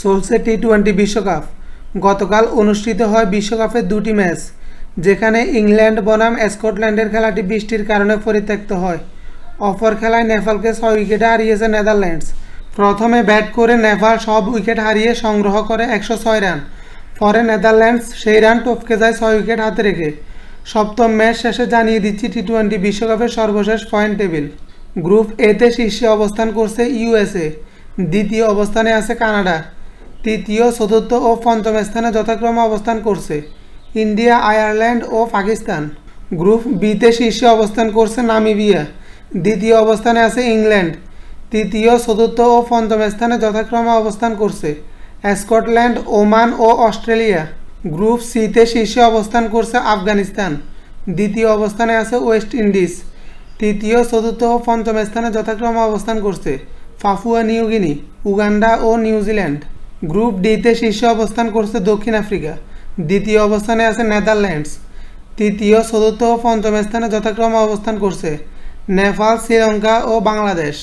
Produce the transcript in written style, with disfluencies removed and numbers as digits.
চলছে টি-20 বিশ্বকাপ। গতকাল অনুষ্ঠিত হয় বিশ্বকাপের দুটি ম্যাচ, যেখানে ইংল্যান্ড বনাম স্কটল্যান্ডের খেলাটি বৃষ্টির কারণে পরিত্যক্ত হয়। অপর খেলায় নেপালকে 6 উইকেটে হারিয়েছে নেদারল্যান্ডস। প্রথমে ব্যাট করে নেপাল সব উইকেট হারিয়ে সংগ্রহ করে 106 রান। পরে নেদারল্যান্ডস সেই রান টপকে যায় 6 উইকেট হাতে রেখে। সপ্তম ম্যাচ শেষে জানিয়ে দিচ্ছি টি-20 বিশ্বকাপের সর্বশেষ পয়েন্ট টেবিল। গ্রুপ এতে শীর্ষে অবস্থান করছে ইউএসএ, দ্বিতীয় অবস্থানে আছে কানাডা, তৃতীয়, চতুর্থ ও পঞ্চম স্থানে যথাক্রমে অবস্থান করছে ইন্ডিয়া, আয়ারল্যান্ড ও পাকিস্তান। গ্রুপ বিতে শীর্ষে অবস্থান করছে নামিবিয়া, দ্বিতীয় অবস্থানে আছে ইংল্যান্ড, তৃতীয়, চতুর্থ ও পঞ্চম স্থানে যথাক্রমে অবস্থান করছে স্কটল্যান্ড, ওমান ও অস্ট্রেলিয়া। গ্রুপ সিতে শীর্ষে অবস্থান করছে আফগানিস্তান, দ্বিতীয় অবস্থানে আছে ওয়েস্ট ইন্ডিজ, তৃতীয়, চতুর্থ ও পঞ্চম স্থানে যথাক্রমে অবস্থান করছে পাপুয়া নিউ গিনি, উগান্ডা ও নিউজিল্যান্ড। গ্রুপ ডিতে শীর্ষে অবস্থান করছে দক্ষিণ আফ্রিকা, দ্বিতীয় অবস্থানে আছে নেদারল্যান্ডস, তৃতীয়, চতুর্থ ও পঞ্চম স্থানে যথাক্রমে অবস্থান করছে নেপাল, শ্রীলঙ্কা ও বাংলাদেশ।